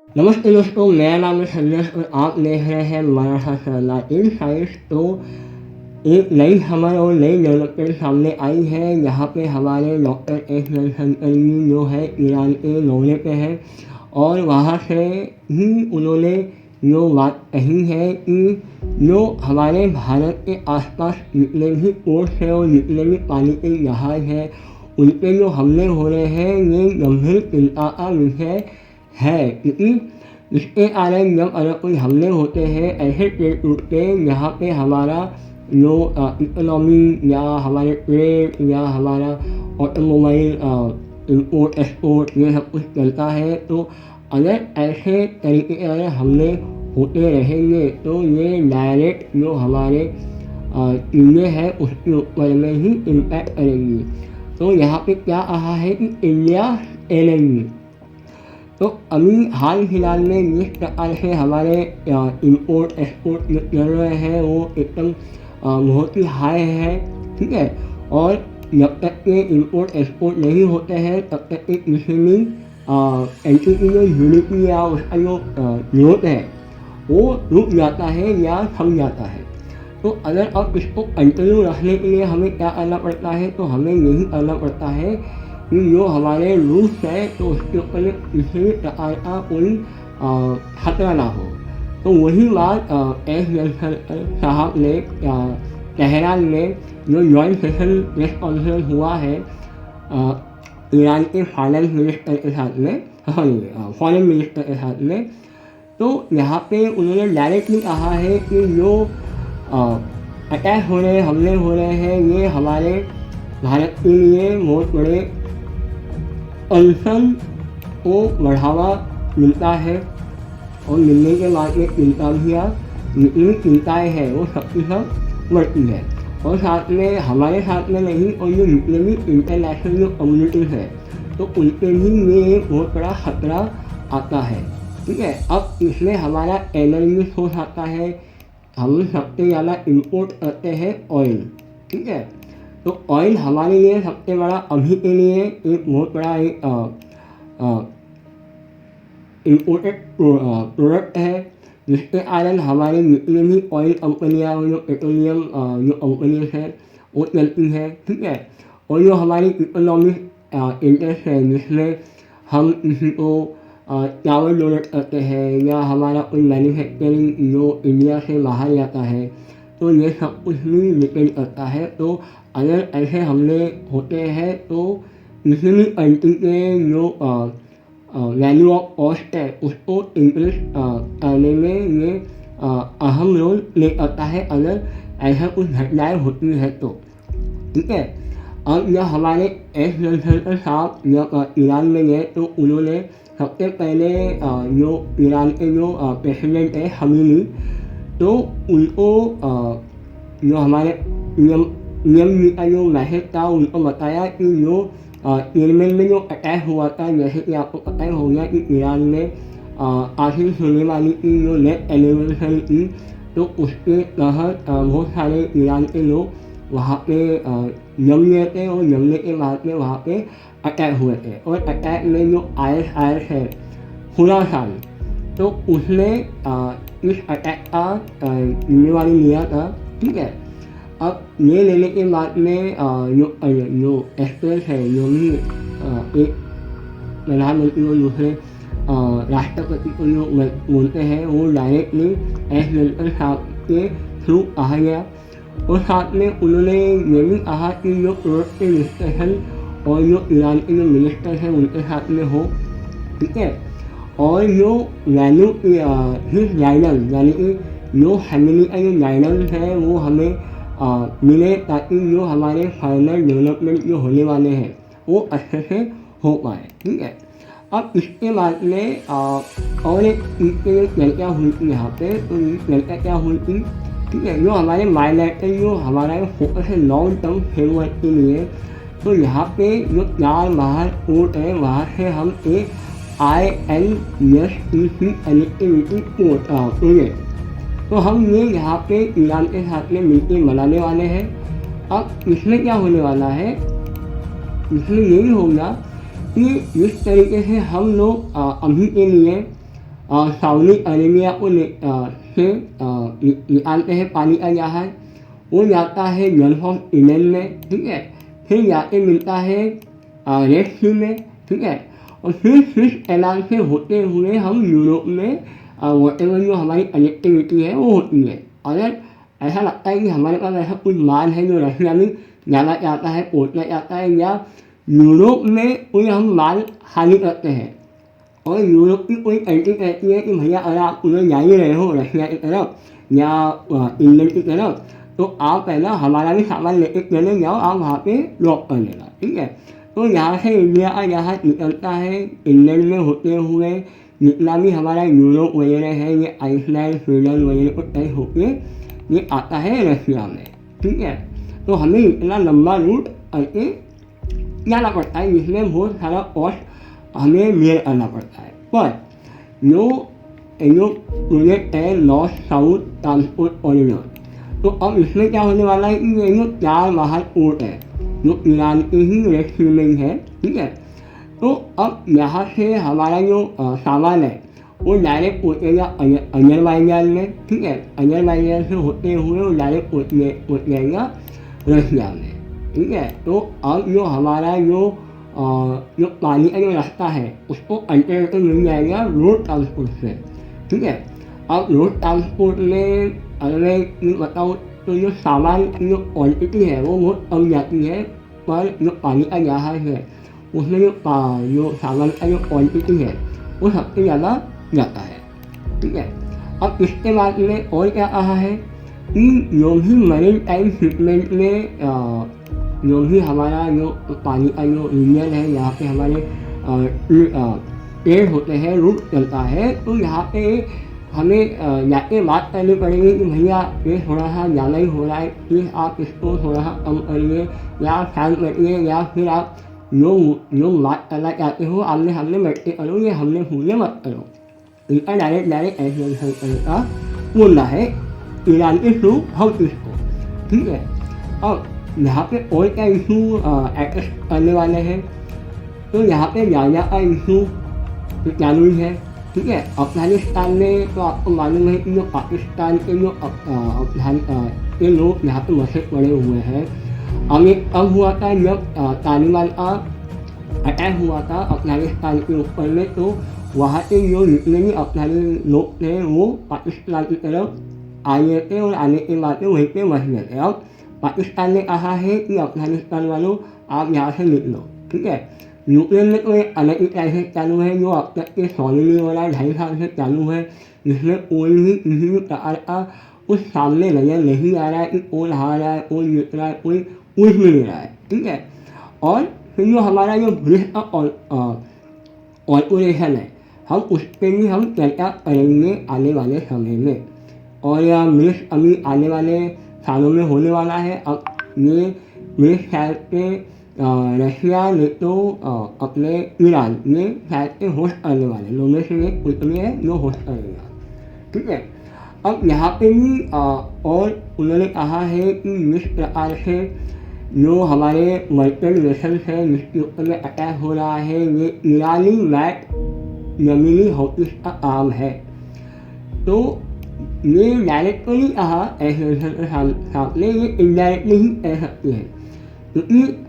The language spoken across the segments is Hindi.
नमस्ते दोस्तों, मेरा नाम है संदेश और आप देख रहे हैं मराठा सरला इन साइंस। तो एक नई खबर और नई डेवलपमेंट सामने आई है, जहाँ पे हमारे डॉक्टर एस जयशंकर जी जो है ईरान के दौरे पे हैं और वहाँ से ही उन्होंने जो बात कही है कि जो हमारे भारत के आसपास जितने भी पोर्ट हैं और जितने भी पानी के जहाज़ हैं, उन पे जो हमले हो रहे हैं ये गंभीर चिंता का विषय है, क्योंकि इसके कारण जब अगर कोई हमले होते हैं ऐसे ट्रेड रूट पे जहाँ पे हमारा जो इकोनॉमी या हमारे ट्रेड या हमारा ऑटोमोबाइल इम्पोर्ट एक्सपोर्ट ये सब कुछ चलता है, तो अगर ऐसे तरीके के अगर हमले होते रहेंगे तो ये डायरेक्ट जो हमारे चीज़ें हैं उसके ऊपर में ही इम्पैक्ट करेंगी। तो यहाँ पे क्या कहा है कि इंडिया एनर्जी, तो अभी हाल फिलहाल में जिस प्रकार से हमारे इम्पोर्ट एक्सपोर्ट जो चल रहे हैं वो एकदम बहुत ही हाई है, ठीक है। और जब तक के इम्पोर्ट एक्सपोर्ट नहीं होते हैं तब तक के किसी भी एंटी की जो यूनिटी या उसका जो ग्रोथ है वो रुक जाता है या थम जाता है। तो अगर अब इसको कंटिन्यू रखने के लिए हमें क्या करना पड़ता है, तो हमें यही करना पड़ता है कि जो हमारे रूल्स है तो उसके ऊपर किसी भी प्रकार का कोई खतरा ना हो। तो वही बात एस जयशंकर साहब ने तेहरान में जो जॉइंट सेशन प्रेस कॉन्फ्रेंस हुआ है ईरान के फाइनेंस मिनिस्टर के साथ में, सॉरी फॉरेन मिनिस्टर के साथ में, तो यहाँ पे उन्होंने डायरेक्टली कहा है कि जो अटैक हो रहे हमले हो रहे हैं ये हमारे भारत के लिए बहुत बड़े कंसर्न को बढ़ावा मिलता है और मिलने के बाद में चिंता भी जितनी चिंताएँ हैं वो सबकी सब बढ़ती है। और साथ में हमारे साथ में नहीं और ये जितने भी इंटरनेशनल जो कम्युनिटी है तो उनके भी ये एक बहुत बड़ा खतरा आता है, ठीक है। अब इसमें हमारा एनर्जी सोर्स आता है, हम सबसे ज़्यादा इम्पोर्ट करते हैं ऑयल, ठीक है। तो ऑयल हमारे लिए सबसे बड़ा अभी के लिए एक बहुत बड़ा एक इम्पोर्टेड प्रोडक्ट है, जिसके कारण हमारे जितनी भी ऑयल कंपनियाँ और जो पेट्रोलियम जो कंपनीज हैं वो चलती है, ठीक है। और जो हमारी इकोनॉमिक इंटरेस्ट है जिसमें हम किसी को चावल डोनेट करते हैं या हमारा कोई मैन्युफैक्चरिंग जो इंडिया से बाहर जाता है, तो ये सब कुछ भी डिपेंड करता है। तो अगर ऐसे हमले होते हैं तो किसी भी कंट्री के जो वैल्यू ऑफ कॉस्ट है उसको इंक्रीज करने में ये अहम रोल प्ले करता है अगर ऐसा कुछ घटनाएँ होती है तो, ठीक है। अब जब हमारे एस जयशंकर साहब जब ईरान में गए तो उन्होंने सबसे पहले जो ईरान के जो प्रेसिडेंट है खमीनी, तो उनको जो हमारे पीएम जी का जो मैसेज था उनको बताया कि जो यमन में जो अटैक हुआ था, जैसे कि आपको पता ही हो गया कि ईरान में कासिम सुलेमानी की जो डेथ एनिवर्सरी थी, तो उसके तहत बहुत सारे ईरान के लोग वहाँ पे जम गए थे और जमने के बाद में वहाँ पे अटैक हुए थे। और अटैक में जो IS है खुरासान, तो उसने इस अटैक का जिम्मेवारी लिया था, ठीक है। अब ये लेने के बाद में जो एक्सप्रेस है जो भी एक प्रधानमंत्री और दूसरे राष्ट्रपति को जो बोलते हैं वो डायरेक्टली एस जयशंकर साहब के थ्रू कहा गया। और साथ में उन्होंने ये भी कहा कि जो प्रोडक्ट के डिस्कशन और जो ईरान के जो मिनिस्टर हैं उनके साथ में हो, ठीक है। और जो वैल्यू गाइडेंस यानी कि जो फैमिली का जो गाइडेंस है वो हमें मिले, ताकि जो हमारे फाइनल डेवलपमेंट जो होने वाले हैं वो अच्छे से हो पाए, ठीक है। अब इसके बाद में और एक चीज़ की चर्चा हुई थी यहाँ पे, तो ये चर्चा क्या हुई थी, ठीक है। जो हमारे माइनॉरिटी जो हमारा फोकस है लॉन्ग टर्म फ्रेमवर्क के लिए, तो यहाँ पे जो 4 बाहर कोर्ट है वहाँ से हम एक INSTC कनेक्टिविटी प्रोजेक्ट, तो हम ये यहाँ पे ईरान के साथ में मिलकर बनाने वाले हैं। अब इसमें क्या होने वाला है, इसमें यही होगा कि जिस तरीके से हम लोग अभी के लिए साउदी अरेबिया को से निकालते हैं पानी का जहाज, वो जाता है गल्फ ऑफ ईडन में, ठीक है। फिर जाके मिलता है रेड सी में, ठीक है। और फिर ऐलान से होते हुए हम यूरोप में वॉटेवर जो हमारी कनेक्टिविटी है वो होती है। अगर ऐसा लगता है कि हमारे पास ऐसा कुछ माल है जो रशिया में जाना चाहता है, पहुँचना चाहता है, या यूरोप में कोई हम माल खाली करते हैं और यूरोप की कोई कंट्री कहती है कि भैया अगर आप उधर जा ही रहे हो रशिया की तरफ या इंग्लैंड की तरफ, तो आप पहला हमारा भी सामान लेके चले जाओ, आप वहाँ पे ड्रॉप कर लेना, ठीक है। तो यहाँ से इंडिया का जहाज निकलता है इंग्लैंड में होते हुए, जितना भी हमारा यूरोप वगैरह है, ये आइसलैंड स्वीडन वगैरह को तय होके ये आता है रशिया में, ठीक है। तो हमें इतना लंबा रूट करके जाना पड़ता है, जिसमें बहुत सारा कॉस्ट हमें बेयर करना पड़ता है। पर जो प्रोजेक्ट है नॉर्थ साउथ ट्रांसपोर्ट कॉरिडोर, तो अब इसमें क्या होने वाला है कि ये जो 4 बाहर पोर्ट है जो ईरान के ही रेड सी में है, ठीक है। तो अब यहाँ से हमारा जो सामान है वो डायरेक्ट पहुँचेगा अजरबैजान में, ठीक है। अजरबैजान से होते हुए वो डायरेक्ट पहुँच जाएगा रशिया में, ठीक है। तो अब जो हमारा जो पानी का जो रास्ता है उसको अल्टरनेटिव मिल जाएगा रोड ट्रांसपोर्ट से, ठीक है। अब रोड ट्रांसपोर्ट में अगर मैं बताऊँ तो जो सामान की जो क्वान्टिटी है वो बहुत कम जाती है, पर जो पानी का जहाज है उसमें जो सामान का जो क्वान्टिटी है वो सबसे ज़्यादा जाता है, ठीक है। अब इसके बाद में और क्या कहा है कि जो भी मरीन टाइम शिपमेंट में जो भी हमारा जो पानी का जो रीजन है यहाँ पे हमारे ट्रेड होते हैं, रूट चलता है, तो यहाँ पे हमें जाके बात करनी पड़ेगी कि भैया ये थोड़ा सा ज़्यादा ही हो रहा है, प्लीज़ आप इसको थोड़ा सा कम करिए या शांत करिए, या फिर आप जो बात करना चाहते हो आमने सामने बैठ के करो, ये हमने फूले मत करो। इनका डायरेक्ट एक्शन का बोलना है ईरान के थ्रू हम इसको, ठीक है। अब यहाँ पे और क्या इशू एक्सेस करने वाले हैं, तो यहाँ पे गाजा का इशू चालू है, ठीक है। अफगानिस्तान में तो आपको मालूम है कि जो पाकिस्तान के जो के लोग यहाँ पे बसे पड़े हुए हैं। अब ये कब हुआ था जब तालिबान का अटैक हुआ था अफगानिस्तान के ऊपर में, तो वहाँ के जो जितने भी अफगानी लोग थे वो पाकिस्तान की तरफ आए थे और आने के बाद वहीं पे बस गए थे। अब पाकिस्तान ने कहा है कि अफगानिस्तान वालों आप यहाँ से निकलो, ठीक है। यूक्रेन में तो एक अलग ही क्राइसिस चालू है जो अब तक के 100 नहीं हो रहा है, 2.5 साल से चालू है, जिसमें कोई भी किसी भी प्रकार का कुछ सामने नजर नहीं आ रहा है कि कौन हार रहा है, कौन जीत रहा है, कोई कुछ भी नहीं रहा है, ठीक है। और फिर जो हमारा जो ब्रिज का कॉर्पोरेशन है, हम उस पर भी हम चर्चा करेंगे आने वाले समय में, और यह ब्रिज अभी आने वाले सालों में होने वाला है। अब ये मेरे ख्याल से रशिया ने तो अपने ईरान में शायद से होस्ट करने वाले लोगों से एक कुछ में है जो होस्ट करेगा, ठीक है। अब यहाँ पे भी और उन्होंने कहा है कि जिस प्रकार से जो हमारे मल्टीपल नेशंस है जिसके ऊपर में अटैक हो रहा है, ये ईरानी मैट जमीनी हॉकिस का काम है, तो ये डायरेक्ट नहीं कहा एसोसिएशन के सामने, ये इनडायरेक्टली ही कह सकते हैं, क्योंकि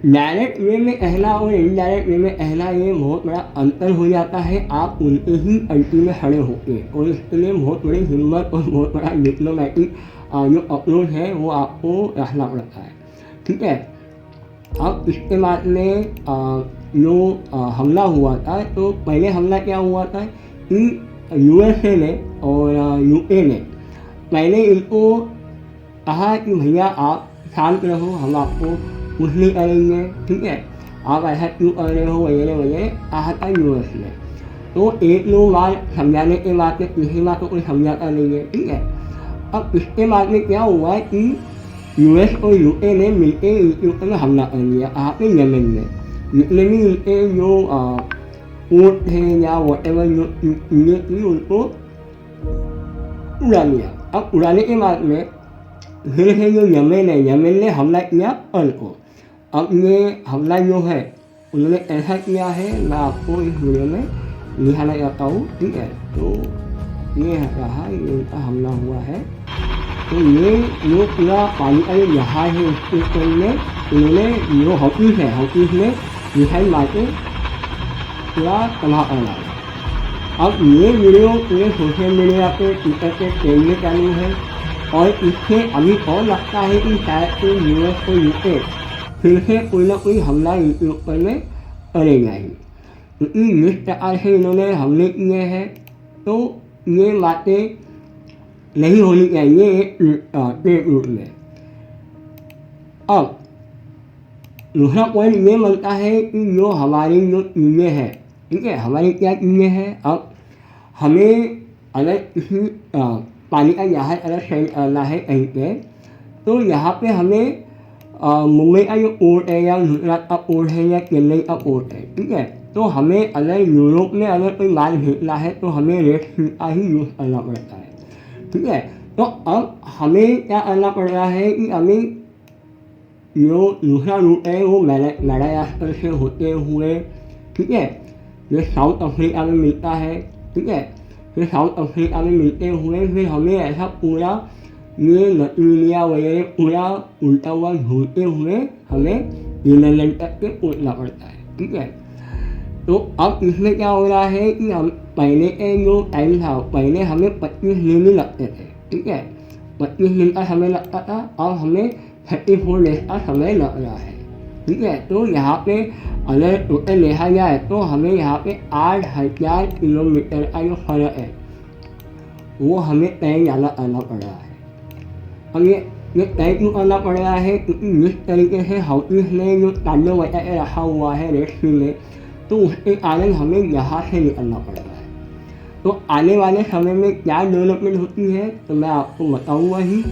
डायरेक्ट वे में कहना और इनडायरेक्ट वे में कहना ये बहुत बड़ा अंतर हो जाता है। आप उनके ही कंट्री में खड़े होते और इसके लिए बहुत बड़ी हिम्मत और बहुत बड़ा डिप्लोमेटिक जो अप्रोच है वो आपको रखना पड़ता है, ठीक है। अब इसके बाद में जो हमला हुआ था, तो पहले हमला क्या हुआ था कि यूएसए ने और यूके ने पहले इनको कहा कि भैया आप शांत रहो, हम आपको कुछ नहीं करेंगे, ठीक है, आप ऐसा क्यों कर रहे हो वगैरह वगैरह कहा था यूएस ने। तो एक दो बार समझाने के बाद में किसी बात को कोई समझाता नहीं है, ठीक है। अब इसके बाद में क्या हुआ है कि यूएस और यूके ने मिलकर इनके ऊपर में हमला कर लिया, कहाँ पे यमन में। जितने भी इनके जो पोर्ट थे या वॉटेवर जो चीज़ें थी उनको उड़ा लिया। अब उड़ाने के बाद में फिर से जो यमन है, यमन ने हमला किया कल को। अब ये हमला जो है उन्होंने ऐसा किया है, मैं आपको इस वीडियो में निकाला जाता हूँ, ठीक है। तो ये रहा, ये उनका हमला हुआ है। तो ये जो पूरा पानी का जो जहाज है उसके ऊपर में उन्होंने जो हाउस है, हाउस में मिसाइल मार के पूरा तबाह कर डाला। अब ये वीडियो पूरे सोशल मीडिया पे ट्विटर पे ट्रेंड में चालू है और इससे अभी और लगता है कि शायद से यूएस और यूके फिर से कोई ना कोई हमला इनके ऊपर में करे जाएंगे, क्योंकि जिस प्रकार से इन्होंने हमले किए हैं तो ये बातें नहीं होनी चाहिए एक रूप में। अब दूसरा पॉइंट ये बनता है कि जो हमारी जो चीज़ें हैं, ठीक है, हमारी क्या चीज़ें हैं। अब हमें अगर किसी पानी का जहाज अगर सेंड करना है कहीं पे, तो यहाँ पे हमें मुंबई का जो पोर्ट है या गुजरात का पोर्ट है या चेन्नई का पोर्ट है, ठीक है, तो हमें अगर यूरोप में अगर कोई माल भेजना है तो हमें रेड सी का ही यूज़ करना पड़ता है, ठीक है। तो अब हमें क्या करना पड़ रहा है कि हमें जो दूसरा रूट है वो मैडागास्कर से होते हुए, ठीक है, ये साउथ अफ्रीका में मिलता है, ठीक है, फिर साउथ अफ्रीका में मिलते हुए फिर हमें ऐसा पूरा ये नटीलिया वगैरह पूरा उल्टा हुआ घूमते हुए हमें नीदरलैंड तक के पहुँचना पड़ता है, ठीक है। तो अब इसमें क्या हो रहा है कि हम पहले के जो टाइम था, पहले हमें 25 दिन ही लगते थे, ठीक है, 25 दिन का समय लगता था, अब हमें 34 डेज का समय लग रहा है, ठीक है। तो यहाँ पे अगर टोटल देखा जाए तो हमें यहाँ पे 8000 किलोमीटर का जो फर्क है वो हमें तय ज़्यादा करना पड़ रहा है। अब ये तय क्यों करना पड़ रहा है, क्योंकि जिस तरीके से हाउस ने जो तांडव बचा के रखा हुआ है रेड सी में, तो उसके कारण हमें यहाँ से निकलना पड़ रहा है। तो आने वाले समय में क्या डेवलपमेंट होती है तो मैं आपको बताऊँगा ही।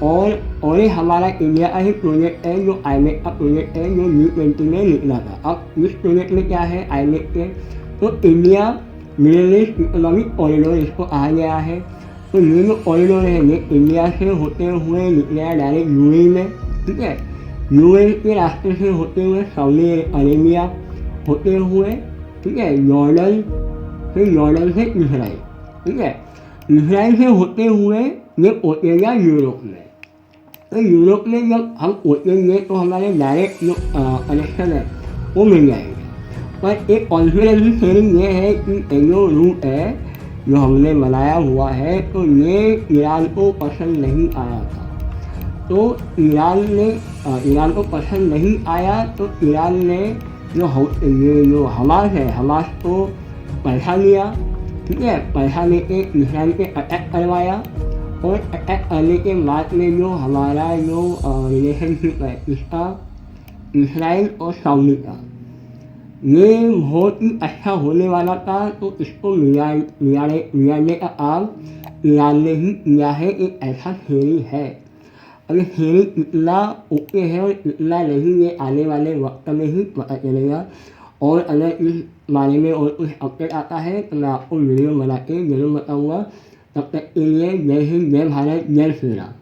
और ये हमारा इंडिया का ही प्रोजेक्ट है, जो आईमेक का प्रोजेक्ट है जो G20 में निकला था। अब इस प्रोजेक्ट में क्या है आईमेक के, तो India middle east economic corridor इसको कहा गया है। तो ये जो कॉरिडोर है ये इंडिया से होते हुए निकलेगा डायरेक्ट यूएई में, ठीक है, यूएई के रास्ते से होते हुए सऊदी अरेबिया होते हुए, ठीक है, जॉर्डन, फिर जॉर्डन से इसराइल, ठीक है, इसराइल से होते हुए ये पहुँचेगा यूरोप में। तो यूरोप में जब हम पहुँचेंगे तो हमारे डायरेक्ट जो कनेक्शन है वो मिल जाएंगे। पर एक कॉन्फिडेंस शेयरिंग ये है कि जो रूट है जो हमने बनाया हुआ है तो ये ईरान को पसंद नहीं आया था। तो ईरान को पसंद नहीं आया तो ईरान ने जो हमास है, हमास को पैसा लिया, ठीक है, पैसा लेके इसराइल पे अटैक करवाया और अटैक करने के बाद में जो हमारा जो रिलेशनशिप है इसका इसराइल और सऊदी का ये बहुत ही अच्छा होने वाला था। तो इसको बिगाड़ने का काम ईरान ने ही किया है, एक ऐसा थ्योरी है। अब ये थ्योरी इतना ओके है और इतना नहीं, ये आने वाले वक्त में ही पता चलेगा। और अगर इस बारे में और कुछ अपडेट आता है तो मैं आपको वीडियो बना के जरूर बताऊँगा। तब तक के लिए जय हिंद, जय भारत, जय श्री राम।